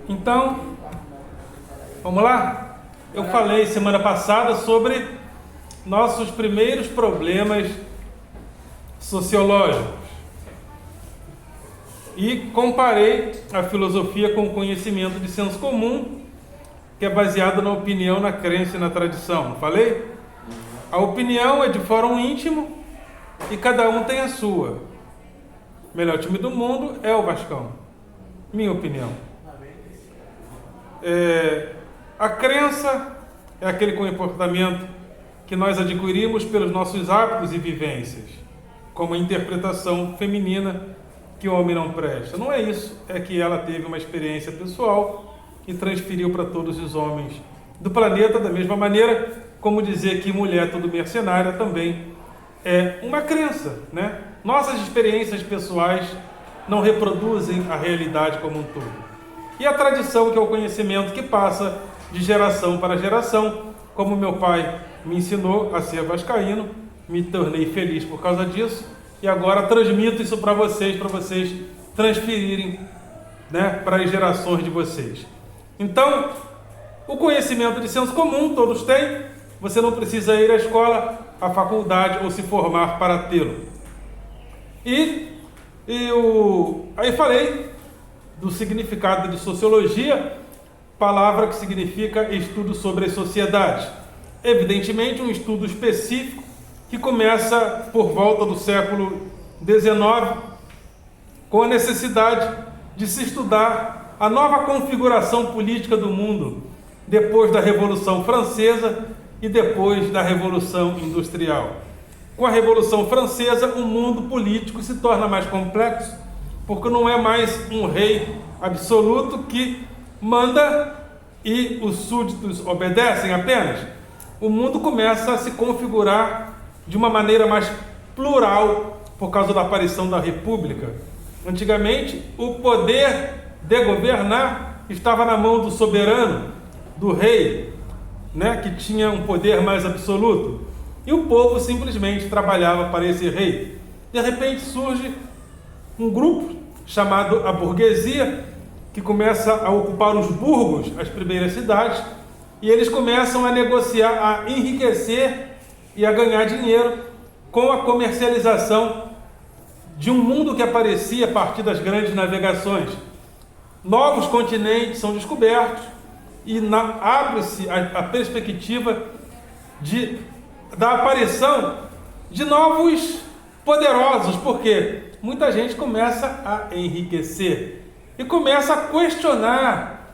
Então, vamos lá? Eu falei semana passada sobre nossos primeiros problemas sociológicos e comparei a filosofia com o conhecimento de senso comum, que é baseado na opinião, na crença e na tradição. Não falei? A opinião é de fórum íntimo e cada um tem a sua. O melhor time do mundo é o Vascão. Minha opinião. A crença é aquele comportamento que nós adquirimos pelos nossos hábitos e vivências, como a interpretação feminina que o homem não presta. Não é isso, é que ela teve uma experiência pessoal e transferiu para todos os homens do planeta, da mesma maneira como dizer que mulher tudo mercenária também é uma crença, né? Nossas experiências pessoais não reproduzem a realidade como um todo. E a tradição, que é o conhecimento que passa de geração para geração, como meu pai me ensinou a ser vascaíno, me tornei feliz por causa disso, e agora transmito isso para vocês transferirem, né, para as gerações de vocês. Então, o conhecimento de senso comum todos têm, você não precisa ir à escola, à faculdade ou se formar para tê-lo. Aí falei do significado de sociologia, palavra que significa estudo sobre as sociedades. Evidentemente, um estudo específico que começa por volta do século XIX, com a necessidade de se estudar a nova configuração política do mundo, depois da Revolução Francesa e depois da Revolução Industrial. Com a Revolução Francesa, o mundo político se torna mais complexo, porque não é mais um rei absoluto que manda e os súditos obedecem apenas. O mundo começa a se configurar de uma maneira mais plural por causa da aparição da República. Antigamente, o poder de governar estava na mão do soberano, do rei, né, que tinha um poder mais absoluto. E o povo simplesmente trabalhava para esse rei. De repente surge um grupo chamado a burguesia, que começa a ocupar os burgos, as primeiras cidades, e eles começam a negociar, a enriquecer e a ganhar dinheiro com a comercialização de um mundo que aparecia a partir das grandes navegações. Novos continentes são descobertos e abre-se a perspectiva da aparição de novos poderosos, porque muita gente começa a enriquecer e começa a questionar,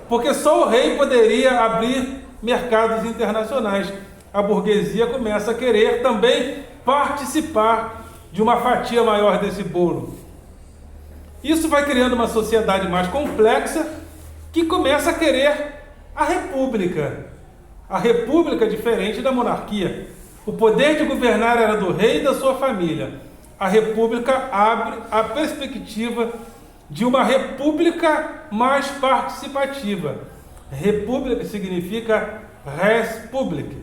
porque só o rei poderia abrir mercados internacionais. A burguesia começa a querer também participar de uma fatia maior desse bolo. Isso vai criando uma sociedade mais complexa que começa a querer a república. A república é diferente da monarquia. O poder de governar era do rei e da sua família. A república abre a perspectiva de uma república mais participativa. República significa res public.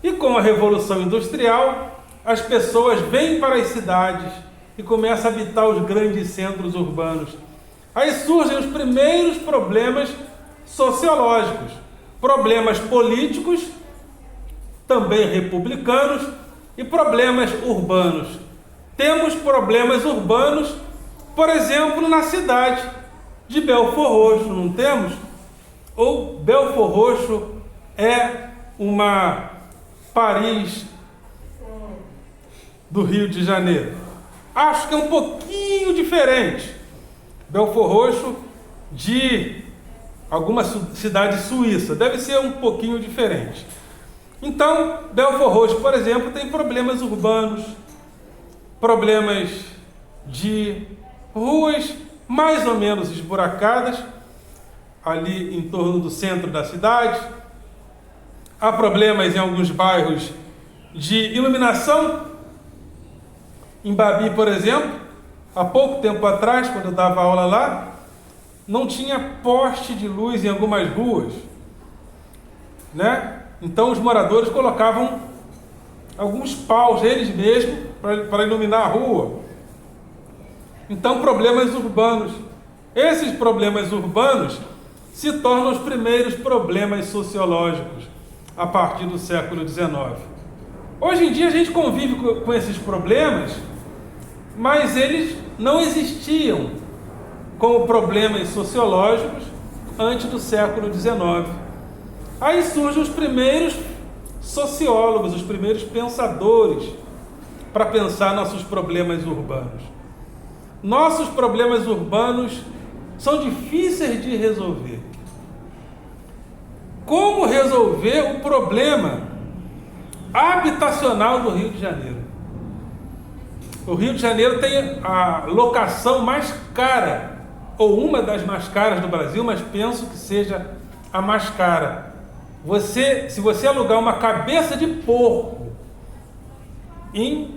E com a Revolução Industrial, as pessoas vêm para as cidades e começam a habitar os grandes centros urbanos. Aí surgem os primeiros problemas sociológicos, problemas políticos, também republicanos, e problemas urbanos. Temos problemas urbanos, por exemplo, na cidade de Belford Roxo, não temos? Ou Belford Roxo é uma Paris do Rio de Janeiro? Acho que é um pouquinho diferente. Belford Roxo de alguma cidade suíça, deve ser um pouquinho diferente. Então, Belford Roxo, por exemplo, tem problemas urbanos, problemas de ruas mais ou menos esburacadas, ali em torno do centro da cidade. Há problemas em alguns bairros de iluminação. Em Babi, por exemplo, há pouco tempo atrás, quando eu dava aula lá, não tinha poste de luz em algumas ruas, né? Então os moradores colocavam alguns paus eles mesmos para iluminar a rua. Então problemas urbanos Esses problemas urbanos se tornam os primeiros problemas sociológicos a partir do século XIX. Hoje em dia a gente convive com esses problemas, mas eles não existiam como problemas sociológicos antes do século XIX. Aí surgem os primeiros sociólogos, os primeiros pensadores para pensar nossos problemas urbanos. Nossos problemas urbanos são difíceis de resolver. Como resolver o problema habitacional do Rio de Janeiro? O Rio de Janeiro tem a locação mais cara, ou uma das mais caras do Brasil, mas penso que seja a mais cara. Se você alugar uma cabeça de porco em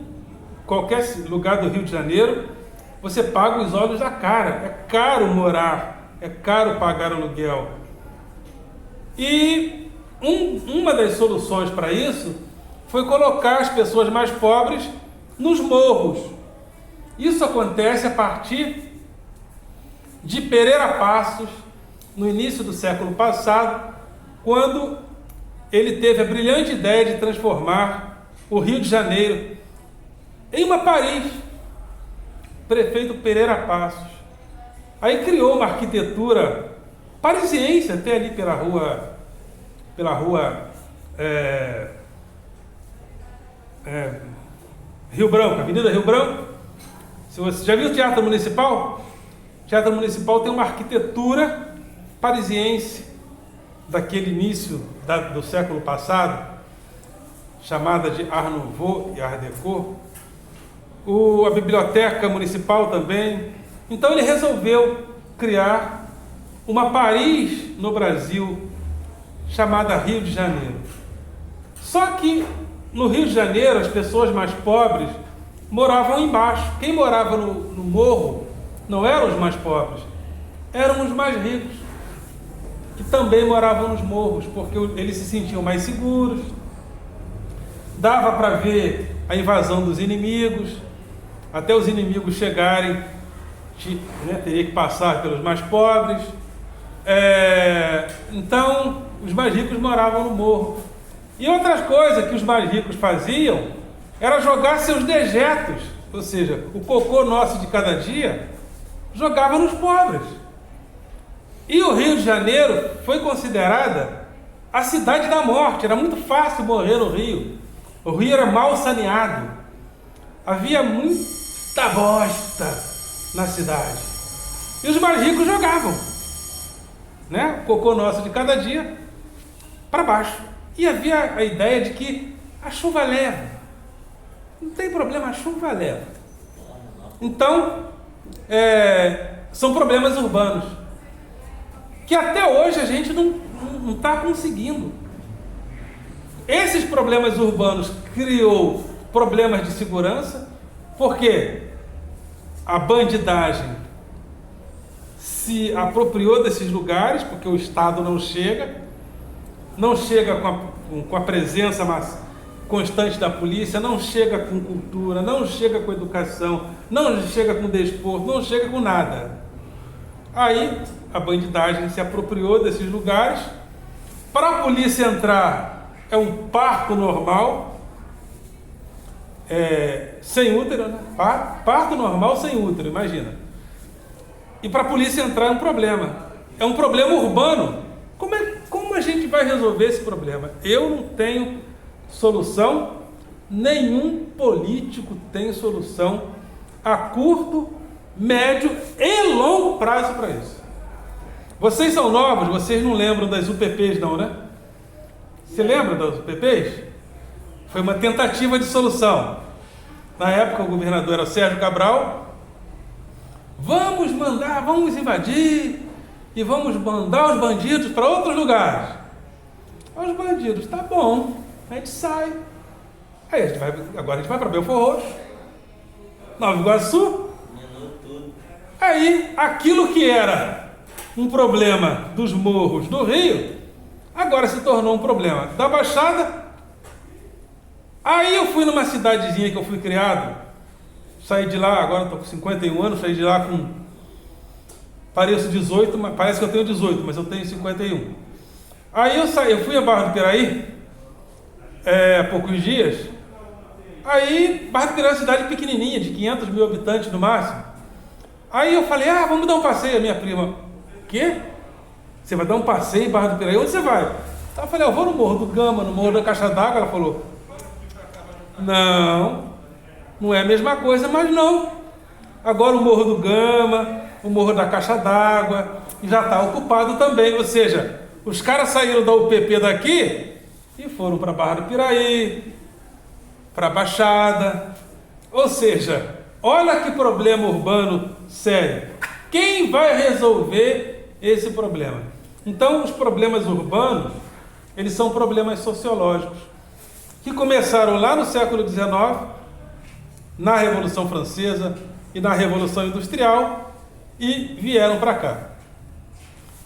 qualquer lugar do Rio de Janeiro, você paga os olhos da cara. É caro morar, é caro pagar aluguel. E uma das soluções para isso foi colocar as pessoas mais pobres nos morros. Isso acontece a partir de Pereira Passos, no início do século passado, quando ele teve a brilhante ideia de transformar o Rio de Janeiro em uma Paris. Prefeito Pereira Passos. Aí criou uma arquitetura parisiense, até ali pela rua Rio Branco, Avenida Rio Branco. Se você já viu o Teatro Municipal? O Teatro Municipal tem uma arquitetura parisiense daquele início do século passado, chamada de Art Nouveau e Art Deco. A Biblioteca Municipal também. Então ele resolveu criar uma Paris no Brasil, chamada Rio de Janeiro. Só que no Rio de Janeiro as pessoas mais pobres moravam embaixo. Quem morava no morro não eram os mais pobres, eram os mais ricos, que também moravam nos morros, porque eles se sentiam mais seguros, dava para ver a invasão dos inimigos, até os inimigos chegarem, teria que passar pelos mais pobres. Então, os mais ricos moravam no morro. E outras coisas que os mais ricos faziam era jogar seus dejetos, ou seja, o cocô nosso de cada dia, jogava nos pobres. E o Rio de Janeiro foi considerada a cidade da morte. Era muito fácil morrer no Rio. O Rio era mal saneado. Havia muita bosta na cidade. E os mais ricos jogavam, o cocô nosso de cada dia para baixo. E havia a ideia de que a chuva leva. Não tem problema, a chuva leva. Então, são problemas urbanos que até hoje a gente não está conseguindo. Esses problemas urbanos criou problemas de segurança, porque a bandidagem se apropriou desses lugares, porque o Estado não chega com a presença constante da polícia, não chega com cultura, não chega com educação, não chega com desporto, não chega com nada. Aí a bandidagem se apropriou desses lugares. Para a polícia entrar é um parto normal, sem útero, parto normal sem útero, imagina. E para a polícia entrar é um problema. É um problema urbano. Como a gente vai resolver esse problema? Eu não tenho solução, nenhum político tem solução a curto, médio e longo prazo para isso. Vocês são novos, vocês não lembram das UPPs não, né? Você lembra das UPPs? Foi uma tentativa de solução. Na época o governador era o Sérgio Cabral. Vamos invadir e vamos mandar os bandidos para outros lugares. Os bandidos, tá bom, a gente sai. Aí agora a gente vai para Belford Roxo, Nova Iguaçu. Aí aquilo que era um problema dos morros do Rio, agora se tornou um problema da Baixada. Aí eu fui numa cidadezinha que eu fui criado, saí de lá, agora estou com 51 anos, saí de lá com pareço 18, parece que eu tenho 18, mas eu tenho 51. Aí eu fui a Barra do Piraí, há poucos dias. Aí, Barra do Piraí é uma cidade pequenininha, de 500 mil habitantes no máximo. Aí eu falei, vamos dar um passeio, a minha prima. Quê? Você vai dar um passeio em Barra do Piraí? Onde você vai? Aí eu falei, eu vou no Morro do Gama, no Morro da Caixa d'Água. Ela falou, não é a mesma coisa, mas não. Agora o Morro do Gama, o Morro da Caixa d'Água, já está ocupado também. Ou seja, os caras saíram da UPP daqui e foram para Barra do Piraí, para a Baixada. Ou seja, olha que problema urbano sério. Quem vai resolver esse problema? Então, os problemas urbanos, eles são problemas sociológicos, que começaram lá no século XIX, na Revolução Francesa e na Revolução Industrial, e vieram para cá.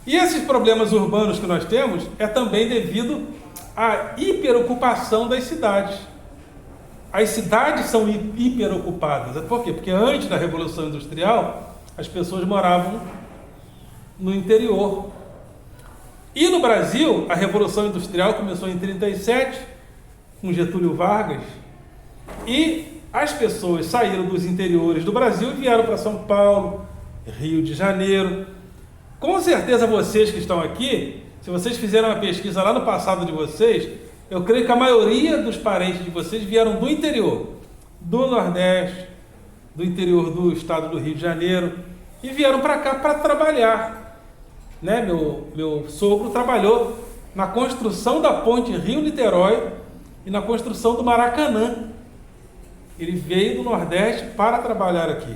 E esses problemas urbanos que nós temos é também devido à hiperocupação das cidades. As cidades são hiperocupadas. Por quê? Porque antes da Revolução Industrial, as pessoas moravam no interior. E no Brasil, a Revolução Industrial começou em 1937, com Getúlio Vargas, e as pessoas saíram dos interiores do Brasil e vieram para São Paulo, Rio de Janeiro. Com certeza vocês que estão aqui, se vocês fizeram uma pesquisa lá no passado de vocês, eu creio que a maioria dos parentes de vocês vieram do interior, do Nordeste, do interior do estado do Rio de Janeiro, e vieram para cá para trabalhar. Né? Meu sogro trabalhou na construção da ponte Rio-Niterói e na construção do Maracanã. Ele veio do Nordeste para trabalhar aqui.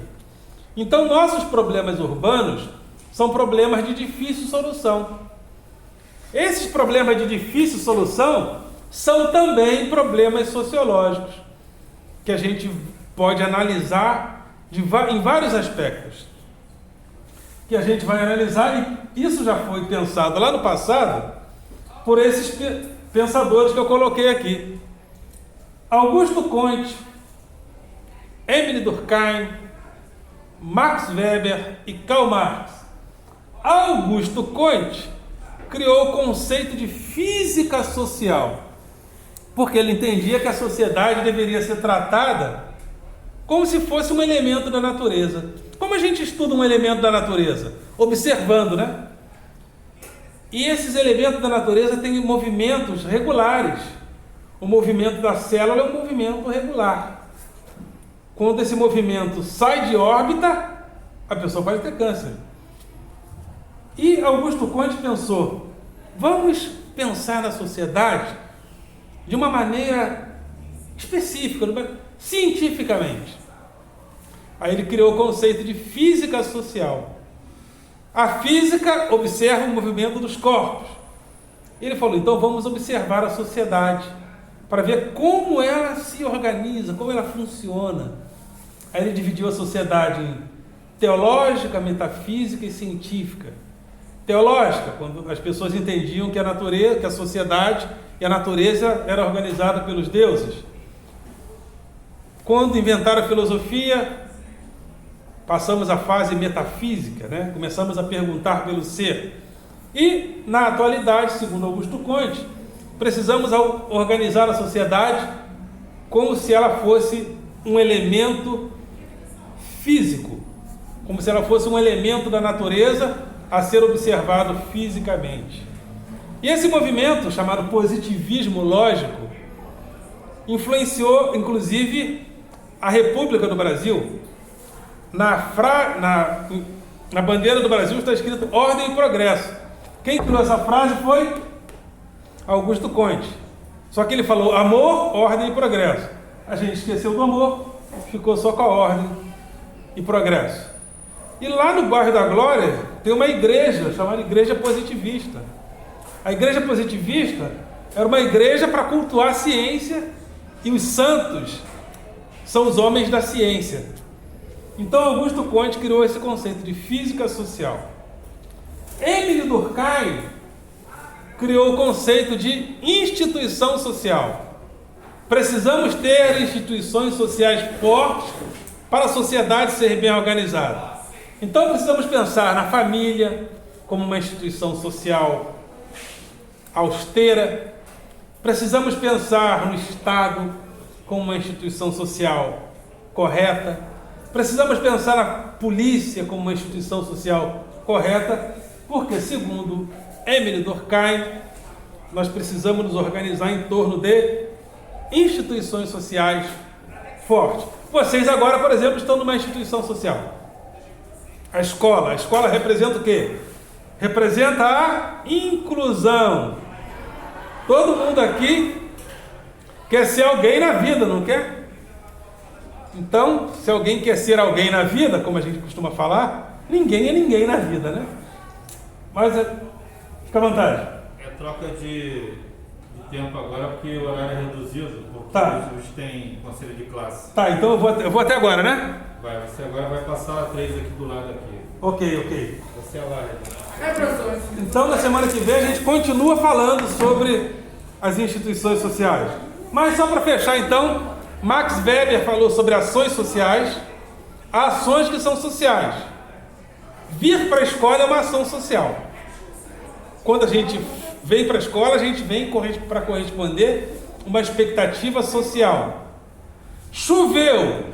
Então, nossos problemas urbanos são problemas de difícil solução. Esses problemas de difícil solução são também problemas sociológicos, que a gente pode analisar em vários aspectos. Que a gente vai analisar, e isso já foi pensado lá no passado por esses pensadores que eu coloquei aqui. Augusto Comte, Émile Durkheim, Max Weber e Karl Marx. Augusto Comte criou o conceito de física social, porque ele entendia que a sociedade deveria ser tratada como se fosse um elemento da natureza. Como a gente estuda um elemento da natureza? Observando, né? E esses elementos da natureza têm movimentos regulares. O movimento da célula é um movimento regular. Quando esse movimento sai de órbita, a pessoa pode ter câncer. E Augusto Comte pensou, vamos pensar na sociedade de uma maneira específica, cientificamente. Aí ele criou o conceito de física social. A física observa o movimento dos corpos. Ele falou, então vamos observar a sociedade para ver como ela se organiza, como ela funciona. Aí ele dividiu a sociedade em teológica, metafísica e científica. Teológica, quando as pessoas entendiam que a natureza, que a sociedade e a natureza era organizada pelos deuses. Quando inventaram a filosofia, passamos à fase metafísica, né? Começamos a perguntar pelo ser. E, na atualidade, segundo Augusto Comte, precisamos organizar a sociedade como se ela fosse um elemento físico, como se ela fosse um elemento da natureza a ser observado fisicamente. E esse movimento, chamado positivismo lógico, influenciou, inclusive, a República do Brasil. Na bandeira do Brasil está escrito Ordem e Progresso. Quem criou essa frase foi Augusto Comte. Só que ele falou amor, ordem e progresso. A gente esqueceu do amor, ficou só com a ordem e progresso. E lá no bairro da Glória tem uma igreja chamada Igreja Positivista. A Igreja Positivista era uma igreja para cultuar a ciência, e os santos são os homens da ciência. Então Augusto Comte criou esse conceito de física social. Émile Durkheim criou o conceito de instituição social. Precisamos ter instituições sociais fortes para a sociedade ser bem organizada. Então precisamos pensar na família como uma instituição social austera. Precisamos pensar no Estado como uma instituição social correta. Precisamos pensar na polícia como uma instituição social correta, porque, segundo Émile Durkheim, nós precisamos nos organizar em torno de instituições sociais fortes. Vocês agora, por exemplo, estão numa instituição social. A escola. A escola representa o quê? Representa a inclusão. Todo mundo aqui quer ser alguém na vida, não quer? Então, se alguém quer ser alguém na vida, como a gente costuma falar, ninguém é ninguém na vida, né? Mas, fica à vontade. É troca de tempo agora, porque o horário é reduzido, porque Tá. hoje tem conselho de classe. Tá, então eu vou até agora, né? Você agora vai passar 3 aqui do lado aqui. Ok. Você é lá, Então, na semana que vem, a gente continua falando sobre as instituições sociais. Mas só para fechar, então, Max Weber falou sobre ações sociais, ações que são sociais. Vir para a escola é uma ação social. Quando a gente vem para a escola, a gente vem para corresponder uma expectativa social. Choveu,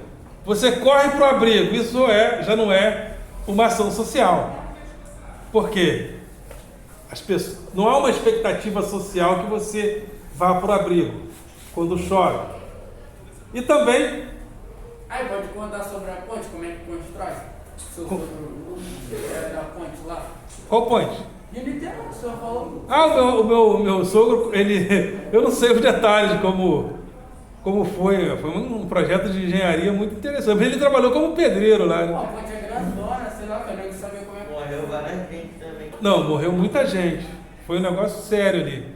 você corre para o abrigo, isso já não é uma ação social. Por quê? Não há uma expectativa social que você vá para o abrigo quando chove. E também... Aí pode contar sobre a ponte, como é que constrói? Sobre a ponte lá. Qual ponte? De Niterói, o senhor falou. O meu sogro, eu não sei os detalhes de como foi. Foi um projeto de engenharia muito interessante. Mas ele trabalhou como pedreiro lá, Pô, né? a ponte é grandona, sei lá, eu não sabia como é que... Morreu várias gente também. Não, morreu muita gente. Foi um negócio sério ali.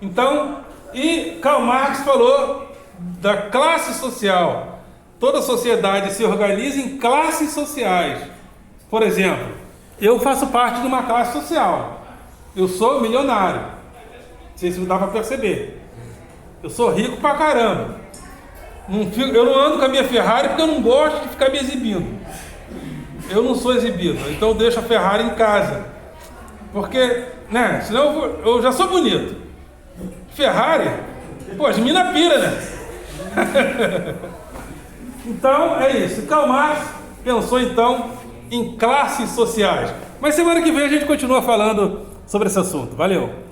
Então, e Karl Marx falou da classe social. Toda a sociedade se organiza em classes sociais. Por exemplo, eu faço parte de uma classe social. Eu sou milionário. Não sei se dá para perceber. Eu sou rico pra caramba. Eu não ando com a minha Ferrari porque eu não gosto de ficar me exibindo. Eu não sou exibido, então eu deixo a Ferrari em casa. Porque, né, senão eu já sou bonito. Ferrari, pô, as mina pira, né? Então, é isso. Karl Marx pensou, então, em classes sociais. Mas semana que vem a gente continua falando sobre esse assunto. Valeu!